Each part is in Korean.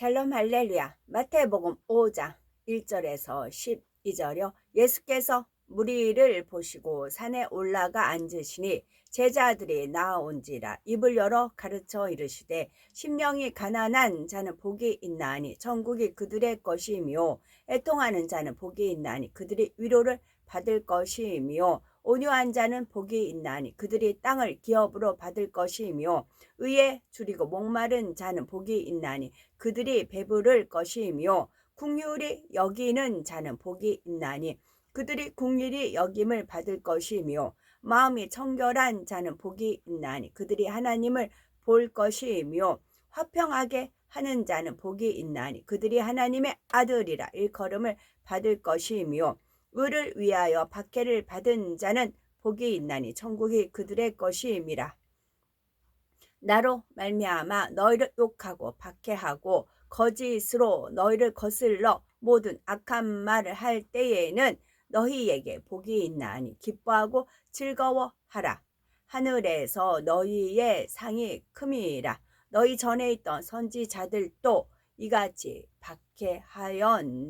샬롬 할렐루야. 마태복음 5장 1절에서 12절이요. 예수께서 무리를 보시고 산에 올라가 앉으시니 제자들이 나아온지라 입을 열어 가르쳐 이르시되 심령이 가난한 자는 복이 있나니 천국이 그들의 것이며 애통하는 자는 복이 있나니 그들이 위로를 받을 것이며 온유한 자는 복이 있나니 그들이 땅을 기업으로 받을 것이며 의에 줄이고 목마른 자는 복이 있나니 그들이 배부를 것이며 긍휼히 여기는 자는 복이 있나니 그들이 긍휼히 여김을 받을 것이며 마음이 청결한 자는 복이 있나니 그들이 하나님을 볼 것이며 화평하게 하는 자는 복이 있나니 그들이 하나님의 아들이라 일컬음을 받을 것이며 의를 위하여 박해를 받은 자는 복이 있나니 천국이 그들의 것임이라. 나로 말미암아 너희를 욕하고 박해하고 거짓으로 너희를 거슬러 모든 악한 말을 할 때에는 너희에게 복이 있나니 기뻐하고 즐거워하라. 하늘에서 너희의 상이 큼이라. 너희 전에 있던 선지자들도 이같이 박해하였느니라.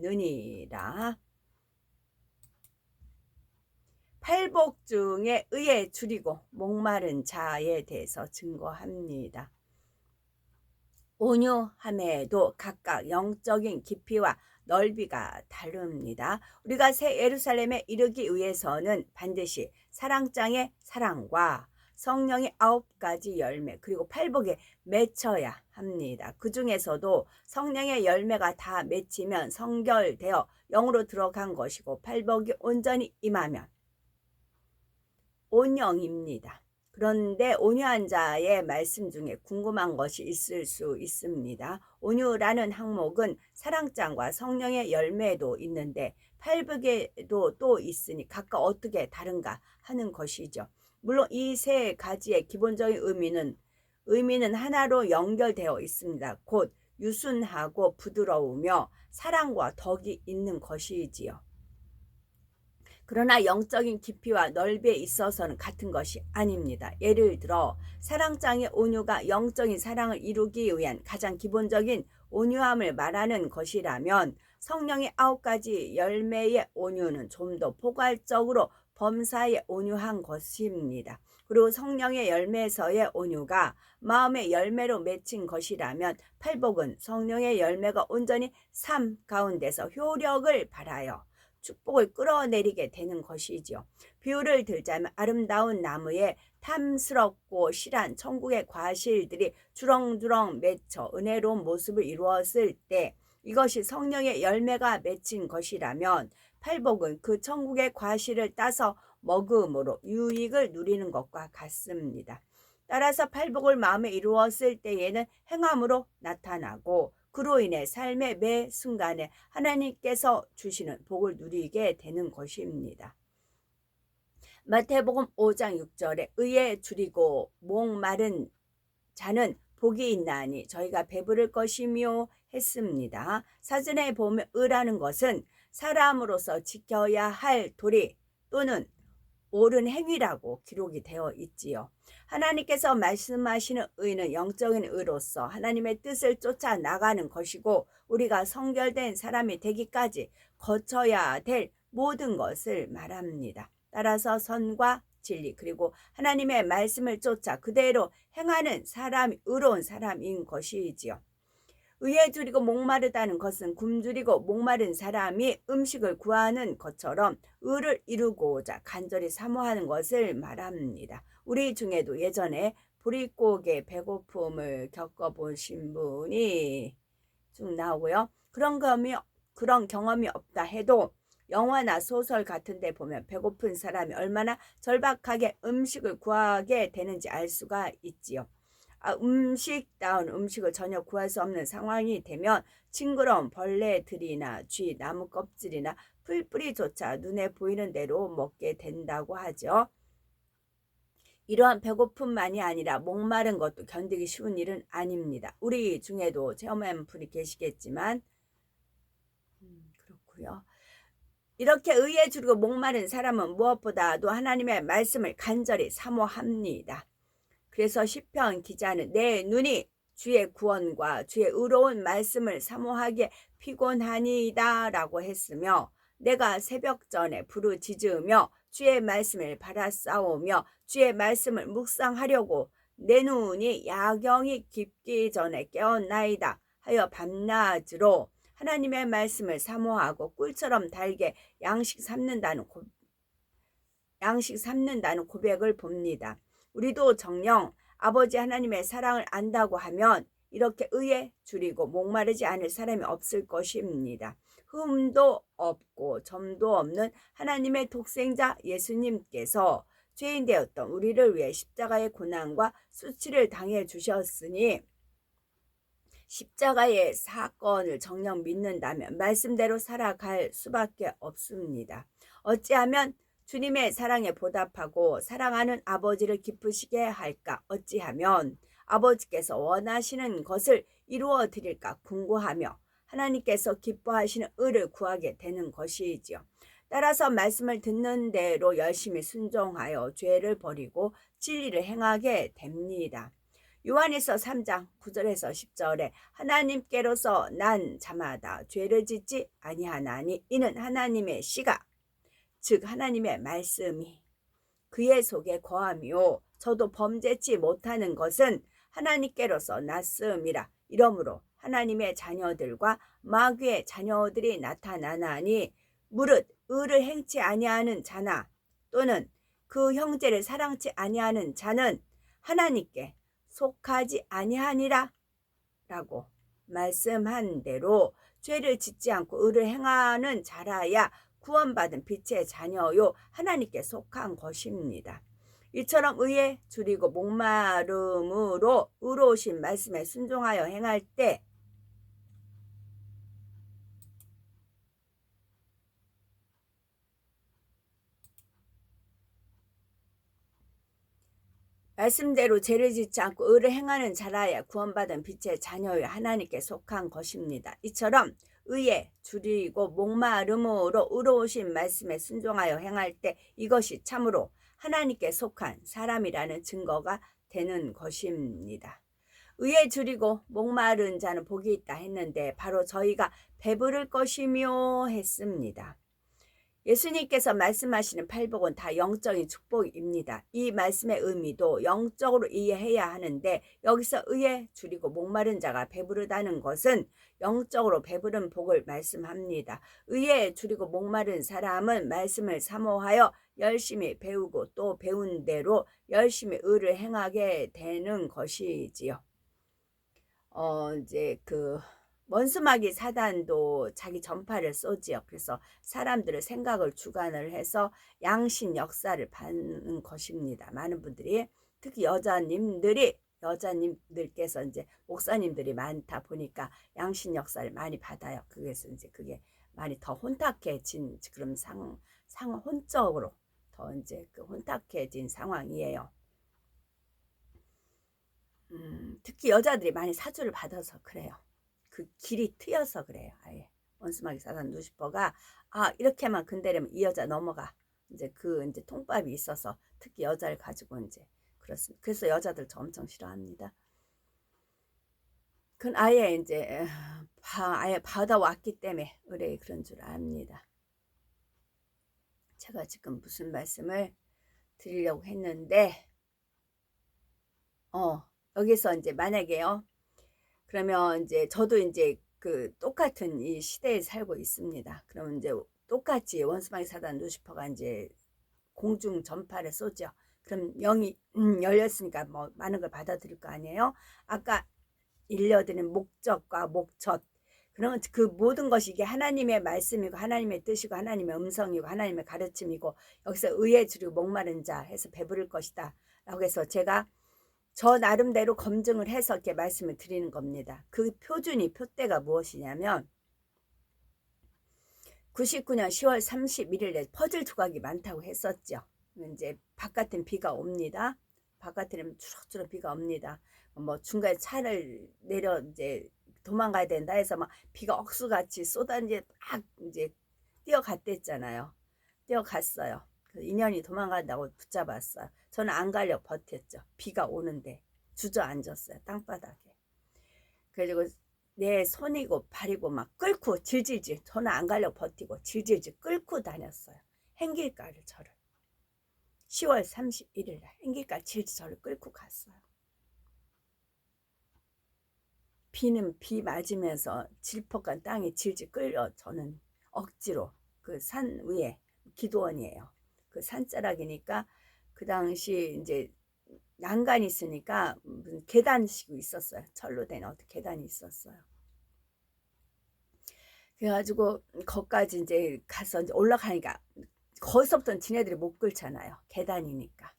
팔복 중에 의에 줄이고 목마른 자에 대해서 증거합니다. 온유함에도 각각 영적인 깊이와 넓이가 다릅니다. 우리가 새 예루살렘에 이르기 위해서는 반드시 사랑장의 사랑과 성령의 9가지 열매 그리고 팔복에 맺혀야 합니다. 그 중에서도 성령의 열매가 다 맺히면 성결되어 영으로 들어간 것이고 팔복이 온전히 임하면 온영입니다. 그런데 온유한 자의 말씀 중에 궁금한 것이 있을 수 있습니다. 온유라는 항목은 사랑장과 성령의 열매도 있는데 팔복에도 또 있으니 각각 어떻게 다른가 하는 것이죠. 물론 이 세 가지의 기본적인 의미는 하나로 연결되어 있습니다. 곧 유순하고 부드러우며 사랑과 덕이 있는 것이지요. 그러나 영적인 깊이와 넓이에 있어서는 같은 것이 아닙니다. 예를 들어 사랑장의 온유가 영적인 사랑을 이루기 위한 가장 기본적인 온유함을 말하는 것이라면 성령의 9가지 열매의 온유는 좀 더 포괄적으로 범사에 온유한 것입니다. 그리고 성령의 열매에서의 온유가 마음의 열매로 맺힌 것이라면 팔복은 성령의 열매가 온전히 삶 가운데서 효력을 발하여 축복을 끌어내리게 되는 것이죠. 비유를 들자면 아름다운 나무에 탐스럽고 실한 천국의 과실들이 주렁주렁 맺혀 은혜로운 모습을 이루었을 때 이것이 성령의 열매가 맺힌 것이라면 팔복은 그 천국의 과실을 따서 먹음으로 유익을 누리는 것과 같습니다. 따라서 팔복을 마음에 이루었을 때에는 행함으로 나타나고 그로 인해 삶의 매 순간에 하나님께서 주시는 복을 누리게 되는 것입니다. 마태복음 5장 6절에 의에 줄이고 목마른 자는 복이 있나니 저희가 배부를 것이며 했습니다. 사전에 보면 의라는 것은 사람으로서 지켜야 할 도리 또는 옳은 행위라고 기록이 되어 있지요. 하나님께서 말씀하시는 의는 영적인 의로서 하나님의 뜻을 쫓아 나가는 것이고 우리가 성결된 사람이 되기까지 거쳐야 될 모든 것을 말합니다. 따라서 선과 진리 그리고 하나님의 말씀을 쫓아 그대로 행하는 사람이 의로운 사람인 것이지요. 의에 줄이고 목마르다는 것은 굶주리고 목마른 사람이 음식을 구하는 것처럼 의를 이루고자 간절히 사모하는 것을 말합니다. 우리 중에도 예전에 보릿고개 배고픔을 겪어보신 분이 쭉 나오고요. 그런 경험이 없다 해도 영화나 소설 같은 데 보면 배고픈 사람이 얼마나 절박하게 음식을 구하게 되는지 알 수가 있지요. 음식다운 음식을 전혀 구할 수 없는 상황이 되면 징그러운 벌레들이나 쥐, 나무 껍질이나 풀뿌리조차 눈에 보이는 대로 먹게 된다고 하죠. 이러한 배고픔만이 아니라 목마른 것도 견디기 쉬운 일은 아닙니다. 우리 중에도 체험한 분이 계시겠지만 그렇고요. 이렇게 의에 줄이고 목마른 사람은 무엇보다도 하나님의 말씀을 간절히 사모합니다. 그래서 시편 기자는 내 눈이 주의 구원과 주의 의로운 말씀을 사모하기에 피곤하니이다 라고 했으며, 내가 새벽 전에 부르짖으며 주의 말씀을 바라싸우며 주의 말씀을 묵상하려고 내 눈이 야경이 깊기 전에 깨었나이다 하여 밤낮으로 하나님의 말씀을 사모하고 꿀처럼 달게 양식 삼는다는 고백을 봅니다. 우리도 정녕 아버지 하나님의 사랑을 안다고 하면 이렇게 의에 줄이고 목마르지 않을 사람이 없을 것입니다. 흠도 없고 점도 없는 하나님의 독생자 예수님께서 죄인 되었던 우리를 위해 십자가의 고난과 수치를 당해 주셨으니, 십자가의 사건을 정녕 믿는다면 말씀대로 살아갈 수밖에 없습니다. 어찌하면 주님의 사랑에 보답하고 사랑하는 아버지를 기쁘시게 할까? 어찌하면 아버지께서 원하시는 것을 이루어 드릴까 궁구하며 하나님께서 기뻐하시는 의를 구하게 되는 것이지요. 따라서 말씀을 듣는 대로 열심히 순종하여 죄를 버리고 진리를 행하게 됩니다. 요한일서 3장 9절에서 10절에 하나님께로서 난 자마다 죄를 짓지 아니하나니 이는 하나님의 씨가, 즉 하나님의 말씀이 그의 속에 거함이요 저도 범죄치 못하는 것은 하나님께로서 났음이라. 이러므로 하나님의 자녀들과 마귀의 자녀들이 나타나나니, 무릇 의를 행치 아니하는 자나 또는 그 형제를 사랑치 아니하는 자는 하나님께 속하지 아니하니라 라고 말씀한 대로 죄를 짓지 않고 의를 행하는 자라야 구원받은 빛의 자녀요 하나님께 속한 것입니다. 이처럼 의에 줄이고 목마름으로 의로우신 말씀에 순종하여 행할 때 말씀대로 죄를 짓지 않고 의를 행하는 자라야 구원받은 빛의 자녀여 하나님께 속한 것입니다. 이처럼 의에 줄이고 목마름으로 의로우신 말씀에 순종하여 행할 때 이것이 참으로 하나님께 속한 사람이라는 증거가 되는 것입니다. 의에 줄이고 목마른 자는 복이 있다 했는데 바로 저희가 배부를 것이며 했습니다. 예수님께서 말씀하시는 팔복은 다 영적인 축복입니다. 이 말씀의 의미도 영적으로 이해해야 하는데, 여기서 의에 줄이고 목마른 자가 배부르다는 것은 영적으로 배부른 복을 말씀합니다. 의에 줄이고 목마른 사람은 말씀을 사모하여 열심히 배우고 또 배운 대로 열심히 의를 행하게 되는 것이지요. 이제 원수마귀 사단도 자기 전파를 쏘지요. 그래서 사람들의 생각을 주관을 해서 양신 역사를 받는 것입니다. 많은 분들이, 특히 여자님들께서 이제 목사님들이 많다 보니까 양신 역사를 많이 받아요. 그래서 이제 그게 많이 더 혼탁해진, 그런 혼적으로 더 이제 혼탁해진 상황이에요. 특히 여자들이 많이 사주를 받아서 그래요. 그 길이 트여서 그래요. 아예 원수마귀 사단 루시퍼가 이렇게만 건드리면 이 여자 넘어가. 이제 이제 통밥이 있어서 특히 여자를 가지고 이제 그렇습니다. 그래서 여자들 저 엄청 싫어합니다. 그건 아예 이제 아예 받아왔기 때문에 의뢰 그런 줄 압니다. 제가 지금 무슨 말씀을 드리려고 했는데, 여기서 이제 만약에요. 그러면 이제 저도 이제 똑같은 이 시대에 살고 있습니다. 그러면 이제 똑같이 원수마귀 사단 루시퍼가 이제 공중 전파를 쏘죠. 그럼 영이 열렸으니까 뭐 많은 걸 받아들일 거 아니에요. 아까 일러드린 목적과 목첫, 그러면 그 모든 것이 이게 하나님의 말씀이고 하나님의 뜻이고 하나님의 음성이고 하나님의 가르침이고, 여기서 의에 줄이고 목마른 자 해서 배부를 것이다 라고 해서 제가 저 나름대로 검증을 해서 이렇게 말씀을 드리는 겁니다. 그 표대가 무엇이냐면 99년 10월 31일에 퍼즐 조각이 많다고 했었죠. 이제 바깥은 비가 옵니다. 바깥에는 주룩주룩 비가 옵니다. 뭐 중간에 차를 내려 이제 도망가야 된다 해서 막 비가 억수같이 쏟아지게 막 이제 뛰어갔댔잖아요. 뛰어갔어요. 인연이 도망간다고 붙잡았어요. 저는 안 가려고 버텼죠. 비가 오는데 주저앉았어요. 땅바닥에. 그래가지고 내 손이고 발이고 막 끌고 질질질, 저는 안 가려고 버티고 질질질 끌고 다녔어요. 행길가를 저를 10월 31일 날 행길가 질질 저를 끌고 갔어요. 비는 비 맞으면서 질퍽한 땅에 질질 끌려 저는 억지로 그 산 위에 기도원이에요. 그 산자락이니까 그 당시 이제 난간이 있으니까 무슨 계단식이 있었어요. 철로 된 어떤 계단이 있었어요. 그래가지고 거기까지 이제 가서 이제 올라가니까 거기서부터는 지네들이 못 끌잖아요. 계단이니까.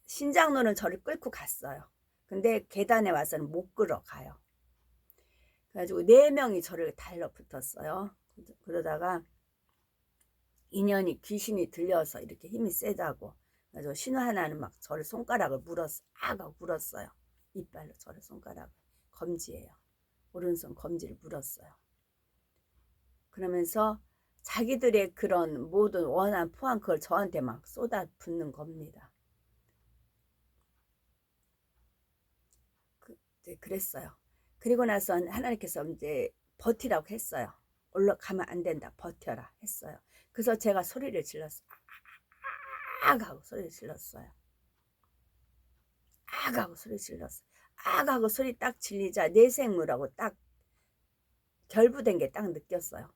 신장로는 저를 끌고 갔어요. 근데 계단에 와서는 못 끌어가요. 그래가지고 4명이 저를 달라붙었어요. 그러다가 인연이 귀신이 들려서 이렇게 힘이 세다고. 그래서 신우 하나는 막 저를 손가락을 물었어. 하고 물었어요. 이빨로 저를 손가락을. 검지예요. 오른손 검지를 물었어요. 그러면서 자기들의 그런 모든 원한 포함 그걸 저한테 막 쏟아붓는 겁니다. 그랬어요. 그리고 나서 하나님께서 이제 버티라고 했어요. 올라가면 안 된다. 버텨라 했어요. 그래서 제가 소리를 질렀어요. 악 하고 소리를 질렀어요. 악 하고 소리 질렀어요. 악 하고 소리 딱 질리자 내생물하고 딱 결부된 게 딱 느꼈어요.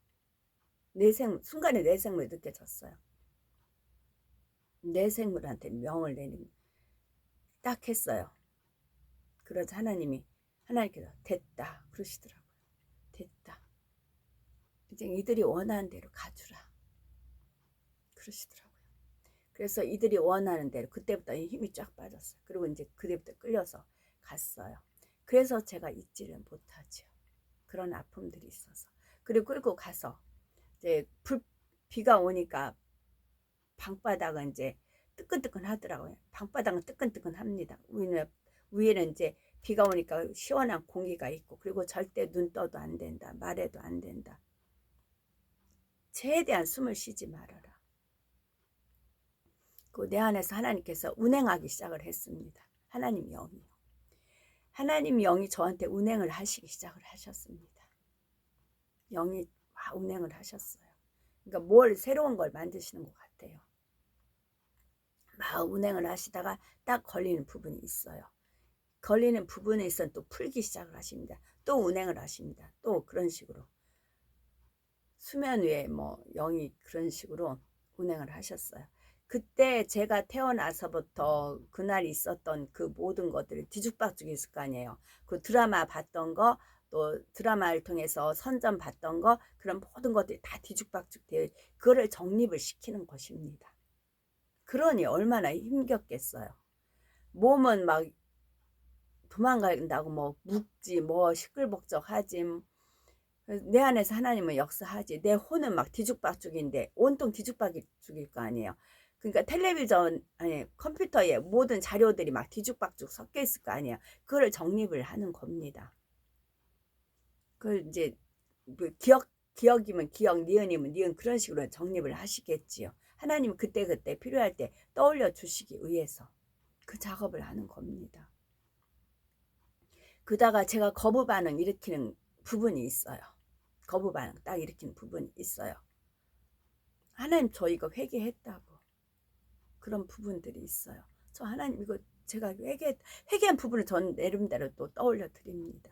순간에 내생물이 느껴졌어요. 내생물한테 명을 내리면 딱 했어요. 그러자 하나님께서 됐다 그러시더라고요. 됐다. 이제 이들이 원하는 대로 가주라 그러시더라고요. 그래서 이들이 원하는 대로 그때부터 힘이 쫙 빠졌어요. 그리고 이제 그때부터 끌려서 갔어요. 그래서 제가 잊지를 못하죠. 그런 아픔들이 있어서. 그리고 끌고 가서 이제 비가 오니까 방바닥은 이제 뜨끈뜨끈 하더라고요. 방바닥은 뜨끈뜨끈합니다. 위에는 이제 비가 오니까 시원한 공기가 있고, 그리고 절대 눈 떠도 안 된다. 말해도 안 된다. 최대한 숨을 쉬지 말아라. 내 안에서 하나님께서 운행하기 시작을 했습니다. 하나님 영이요. 하나님 영이 저한테 운행을 하시기 시작을 하셨습니다. 영이 운행을 하셨어요. 그러니까 뭘 새로운 걸 만드시는 것 같아요. 막 운행을 하시다가 딱 걸리는 부분이 있어요. 걸리는 부분에 있어 또 풀기 시작을 하십니다. 또 운행을 하십니다. 또 그런 식으로 수면 위에 뭐 영이 그런 식으로 운행을 하셨어요. 그때 제가 태어나서부터 그날 있었던 그 모든 것들이 뒤죽박죽 있을 거 아니에요. 그 드라마 봤던 거, 또 드라마를 통해서 선전 봤던 거, 그런 모든 것들이 다 뒤죽박죽 되어 그거를 정립을 시키는 것입니다. 그러니 얼마나 힘겹겠어요. 몸은 막 도망간다고 뭐 묵지, 뭐 시끌벅적하지. 내 안에서 하나님은 역사하지. 내 혼은 막 뒤죽박죽인데 온통 뒤죽박죽일 거 아니에요. 그러니까 텔레비전 아니 컴퓨터에 모든 자료들이 막 뒤죽박죽 섞여 있을 거 아니에요. 그걸 정립을 하는 겁니다. 그걸 이제 뭐 기억이면 기억, 니은이면 니은 그런 식으로 정립을 하시겠지요. 하나님은 그때그때 필요할 때 떠올려 주시기 위해서 그 작업을 하는 겁니다. 그다가 제가 거부 반응 일으키는 부분이 있어요. 거부 반응 딱 일으키는 부분이 있어요. 하나님 저 이거 회개했다고. 그런 부분들이 있어요. 저 하나님 이거 제가 회개한 부분을 전 내름대로 또 떠올려 드립니다.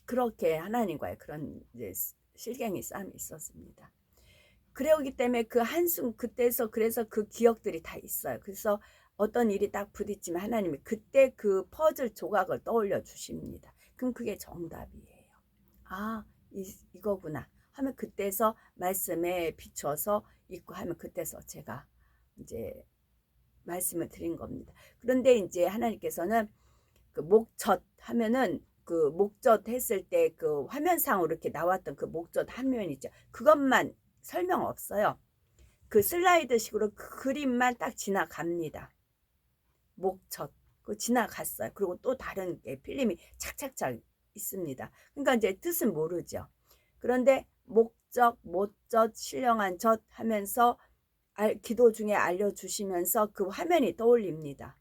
그렇게 하나님과의 그런 이제 실갱이 싸움이 있었습니다. 그러기 때문에 그 한순 그때서 그래서 그 기억들이 다 있어요. 그래서 어떤 일이 딱 부딪히면 하나님이 그때 그 퍼즐 조각을 떠올려 주십니다. 그럼 그게 정답이에요. 아, 이거구나 하면 그때서 말씀에 비춰서 있고 하면 그때서 제가 이제 말씀을 드린 겁니다. 그런데 이제 하나님께서는 그 목젖 하면은 그 목젖 했을 때 그 화면상으로 이렇게 나왔던 그 목젖 화면 있죠. 그것만 설명 없어요. 그 슬라이드식으로 그 그림만 딱 지나갑니다. 목젖 그 지나갔어요. 그리고 또 다른 필름이 착착착 있습니다. 그러니까 이제 뜻은 모르죠. 그런데 목적, 모젖, 신령한 젖 하면서 기도 중에 알려주시면서 그 화면이 떠올립니다.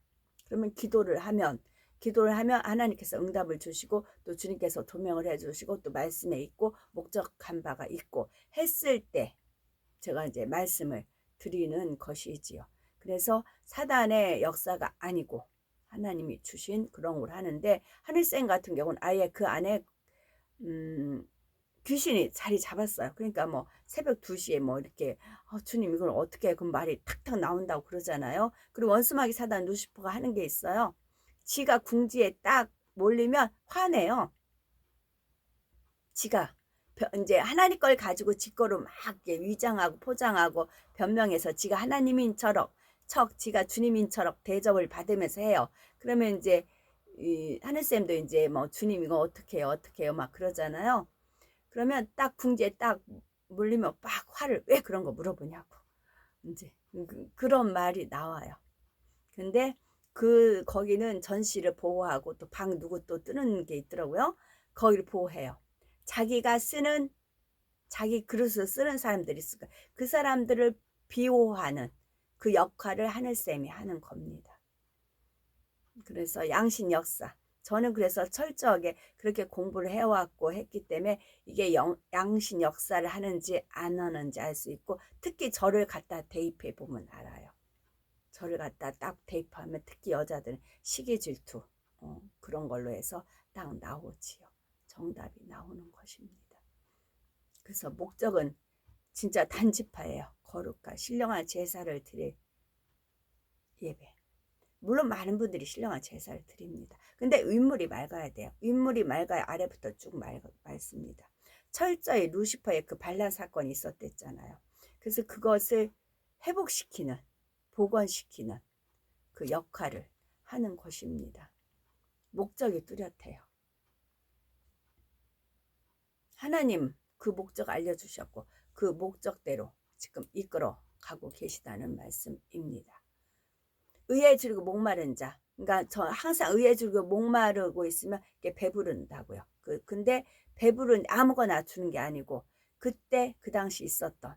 그러면 기도를 하면 기도를 하면 하나님께서 응답을 주시고 또 주님께서 도명을 해주시고 또 말씀에 있고 목적한 바가 있고 했을 때 제가 이제 말씀을 드리는 것이지요. 그래서 사단의 역사가 아니고 하나님이 주신 그런 걸 하는데, 하늘쌤 같은 경우는 아예 그 안에 귀신이 자리 잡았어요. 그러니까 뭐 새벽 2시에 뭐 이렇게 주님 이걸 어떻게 해? 그럼 말이 탁탁 나온다고 그러잖아요. 그리고 원수마귀 사단 루시퍼가 하는 게 있어요. 지가 궁지에 딱 몰리면 화내요. 지가 이제 하나님 걸 가지고 지 거로 막 위장하고 포장하고 변명해서 지가 하나님인처럼 지가 주님인처럼 대접을 받으면서 해요. 그러면 이제 하늘쌤도 이제 뭐 주님 이거 어떻게 해요 어떻게 해요 막 그러잖아요. 그러면 딱 궁지에 딱 물리면 막 화를 왜 그런 거 물어보냐고 이제 그런 말이 나와요. 근데 거기는 전시를 보호하고 또 방 누구 또 뜨는 게 있더라고요. 거기를 보호해요. 자기가 쓰는 자기 그릇을 쓰는 사람들이 있을까, 그 사람들을 비호하는 그 역할을 하늘쌤이 하는 겁니다. 그래서 양신 역사, 저는 그래서 철저하게 그렇게 공부를 해왔고 했기 때문에 이게 양신 역사를 하는지 안 하는지 알 수 있고, 특히 저를 갖다 대입해 보면 알아요. 저를 갖다 딱 대입하면 특히 여자들은 시기 질투 그런 걸로 해서 딱 나오지요. 정답이 나오는 것입니다. 그래서 목적은 진짜 단지파예요. 거룩과 신령한 제사를 드릴 예배. 물론 많은 분들이 신령한 제사를 드립니다. 근데 윗물이 맑아야 돼요. 윗물이 맑아야 아래부터 쭉 맑습니다. 철저히 루시퍼의 그 반란 사건이 있었댔잖아요. 그래서 그것을 회복시키는, 복원시키는 그 역할을 하는 것입니다. 목적이 뚜렷해요. 하나님 그 목적 알려주셨고 그 목적대로 지금 이끌어 가고 계시다는 말씀입니다. 의에 줄이고 목마른 자, 그러니까 저 항상 의에 줄이고 목마르고 있으면 이게 배부른다고요. 근데 배부른 아무거나 주는 게 아니고 그때 그 당시 있었던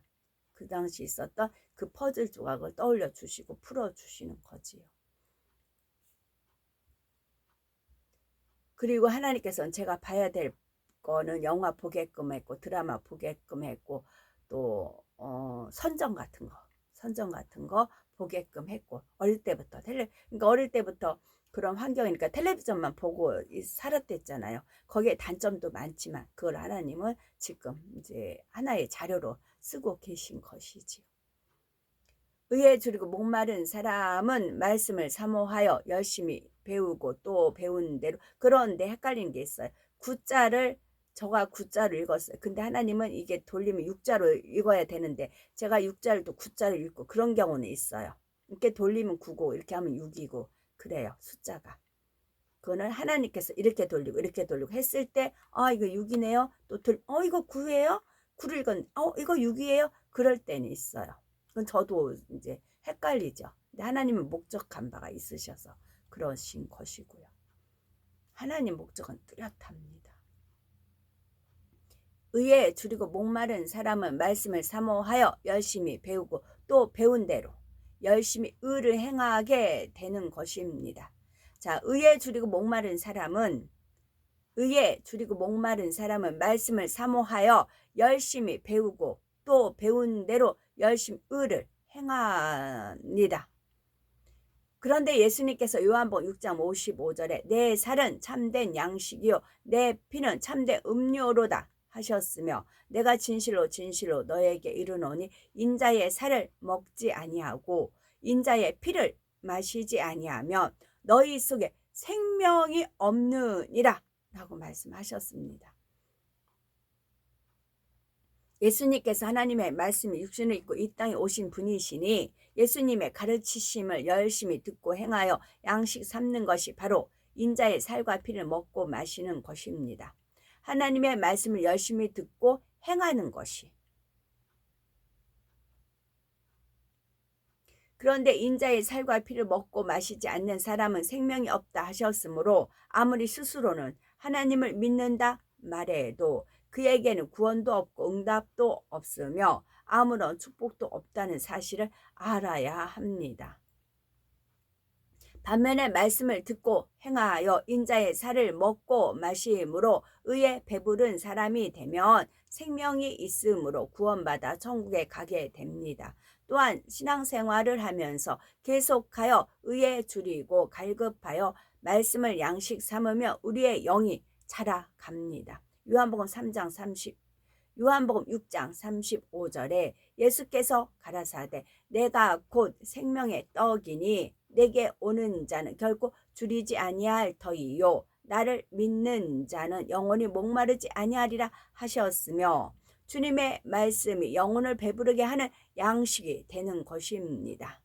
그 퍼즐 조각을 떠올려 주시고 풀어 주시는 거지요. 그리고 하나님께서는 제가 봐야 될 거는 영화 보게끔 했고 드라마 보게끔 했고 또 선정 같은 거 보게끔 했고, 어릴 때부터 그러니까 어릴 때부터 그런 환경이니까 텔레비전만 보고 살았댔잖아요. 거기에 단점도 많지만 그걸 하나님은 지금 이제 하나의 자료로 쓰고 계신 것이지요. 의에 줄이고 목마른 사람은 말씀을 사모하여 열심히 배우고 또 배운 대로. 그런데 헷갈리는 게 있어요. 저가 구자로 읽었어요. 근데 하나님은 이게 돌리면 육자로 읽어야 되는데 제가 육자를 또 구자로 읽고 그런 경우는 있어요. 이렇게 돌리면 9고 이렇게 하면 6이고 그래요. 숫자가. 그거는 하나님께서 이렇게 돌리고 했을 때 이거 6이네요. 또 이거 9예요? 9를 이거 6이에요? 그럴 때는 있어요. 그건 저도 이제 헷갈리죠. 근데 하나님은 목적한 바가 있으셔서 그러신 것이고요. 하나님 목적은 뚜렷합니다. 의에 줄이고 목마른 사람은 말씀을 사모하여 열심히 배우고 또 배운 대로 열심히 의를 행하게 되는 것입니다. 자, 의에 줄이고 목마른 사람은 말씀을 사모하여 열심히 배우고 또 배운 대로 열심히 의를 행합니다. 그런데 예수님께서 요한복음 6장 55절에 내 살은 참된 양식이요 내 피는 참된 음료로다 하셨으며, 내가 진실로 진실로 너에게 이르노니 인자의 살을 먹지 아니하고 인자의 피를 마시지 아니하면 너희 속에 생명이 없느니라 라고 말씀하셨습니다. 예수님께서 하나님의 말씀이 육신을 입고 이 땅에 오신 분이시니 예수님의 가르치심을 열심히 듣고 행하여 양식 삼는 것이 바로 인자의 살과 피를 먹고 마시는 것입니다. 하나님의 말씀을 열심히 듣고 행하는 것이. 그런데 인자의 살과 피를 먹고 마시지 않는 사람은 생명이 없다 하셨으므로 아무리 스스로는 하나님을 믿는다 말해도 그에게는 구원도 없고 응답도 없으며 아무런 축복도 없다는 사실을 알아야 합니다. 반면에 말씀을 듣고 행하여 인자의 살을 먹고 마심으로 의에 배부른 사람이 되면 생명이 있으므로 구원받아 천국에 가게 됩니다. 또한 신앙생활을 하면서 계속하여 의에 줄이고 갈급하여 말씀을 양식 삼으며 우리의 영이 자라갑니다. 요한복음 6장 35절에 예수께서 가라사대 내가 곧 생명의 떡이니 내게 오는 자는 결코 줄이지 아니할 터이요 나를 믿는 자는 영원히 목마르지 아니하리라 하셨으며 주님의 말씀이 영혼을 배부르게 하는 양식이 되는 것입니다.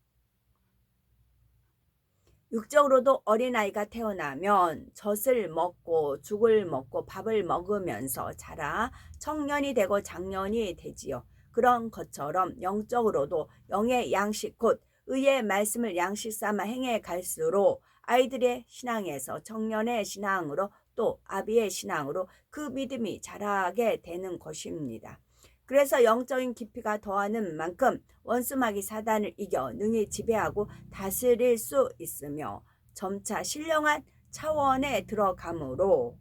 육적으로도 어린아이가 태어나면 젖을 먹고 죽을 먹고 밥을 먹으면서 자라 청년이 되고 장년이 되지요. 그런 것처럼 영적으로도 영의 양식 곧 의의 말씀을 양식 삼아 행해 갈수록 아이들의 신앙에서 청년의 신앙으로 또 아비의 신앙으로 그 믿음이 자라게 되는 것입니다. 그래서 영적인 깊이가 더하는 만큼 원수마귀 사단을 이겨 능히 지배하고 다스릴 수 있으며 점차 신령한 차원에 들어가므로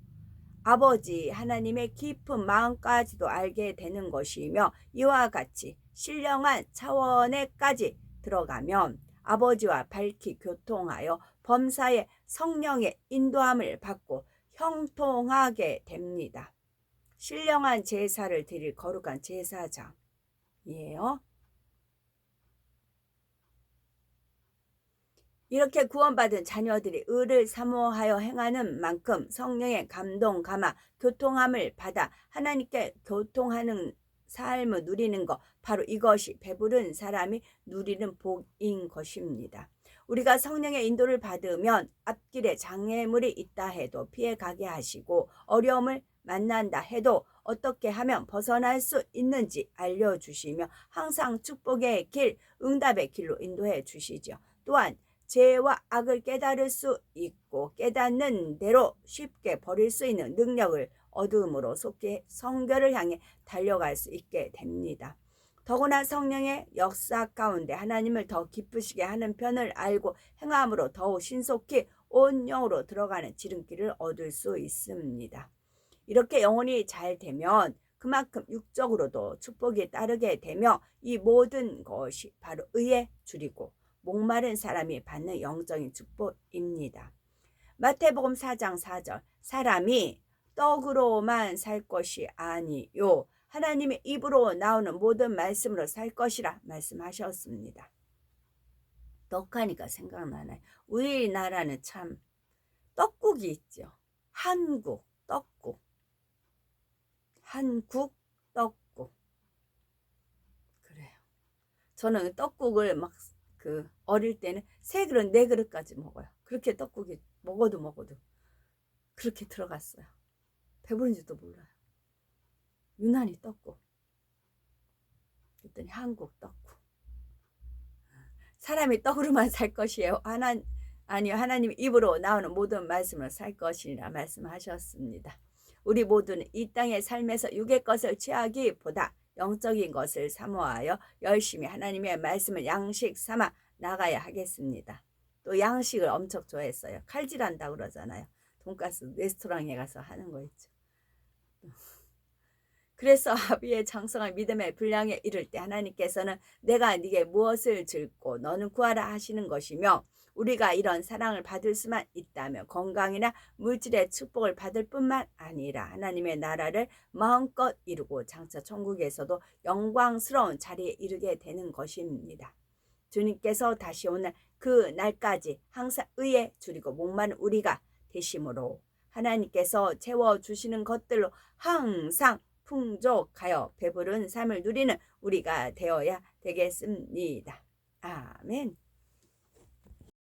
아버지 하나님의 깊은 마음까지도 알게 되는 것이며 이와 같이 신령한 차원에까지 들어가면 아버지와 밝히 교통하여 범사의 성령의 인도함을 받고 형통하게 됩니다. 신령한 제사를 드릴 거룩한 제사장이에요. 이렇게 구원받은 자녀들이 의를 사모하여 행하는 만큼 성령의 감동, 감화, 교통함을 받아 하나님께 교통하는 삶을 누리는 것, 바로 이것이 배부른 사람이 누리는 복인 것입니다. 우리가 성령의 인도를 받으면 앞길에 장애물이 있다 해도 피해가게 하시고 어려움을 만난다 해도 어떻게 하면 벗어날 수 있는지 알려주시며 항상 축복의 길, 응답의 길로 인도해 주시죠. 또한 죄와 악을 깨달을 수 있고 깨닫는 대로 쉽게 버릴 수 있는 능력을 얻음으로 속히 성결을 향해 달려갈 수 있게 됩니다. 더구나 성령의 역사 가운데 하나님을 더 기쁘시게 하는 편을 알고 행함으로 더욱 신속히 온 영으로 들어가는 지름길을 얻을 수 있습니다. 이렇게 영혼이 잘 되면 그만큼 육적으로도 축복이 따르게 되며 이 모든 것이 바로 의에 줄이고 목마른 사람이 받는 영적인 축복입니다. 마태복음 4장 4절 사람이 떡으로만 살 것이 아니요 하나님의 입으로 나오는 모든 말씀으로 살 것이라 말씀하셨습니다. 떡하니까 생각나네. 우리나라는 참 떡국이 있죠. 한국 떡국. 한국 떡국. 그래요. 저는 떡국을 막 어릴 때는 3그릇 4그릇까지 먹어요. 그렇게 떡국이 먹어도 그렇게 들어갔어요. 배부른지도 몰라요. 유난히 떡국. 그랬더니 한국 떡국. 사람이 떡으로만 살 것이에요. 아니요. 하나님 입으로 나오는 모든 말씀을 살 것이라 말씀하셨습니다. 우리 모두는 이 땅의 삶에서 육의 것을 취하기보다 영적인 것을 사모하여 열심히 하나님의 말씀을 양식 삼아 나가야 하겠습니다. 또 양식을 엄청 좋아했어요. 칼질한다 그러잖아요. 돈가스 레스토랑에 가서 하는 거 있죠. 그래서 아비의 장성한 믿음의 분량에 이를 때 하나님께서는 내가 네게 무엇을 줄고 너는 구하라 하시는 것이며 우리가 이런 사랑을 받을 수만 있다면 건강이나 물질의 축복을 받을 뿐만 아니라 하나님의 나라를 마음껏 이루고 장차 천국에서도 영광스러운 자리에 이르게 되는 것입니다. 주님께서 다시 오는 그 날까지 항상 의에 줄이고 목마른 우리가 되심으로 하나님께서 채워주시는 것들로 항상 풍족하여 배부른 삶을 누리는 우리가 되어야 되겠습니다. 아멘.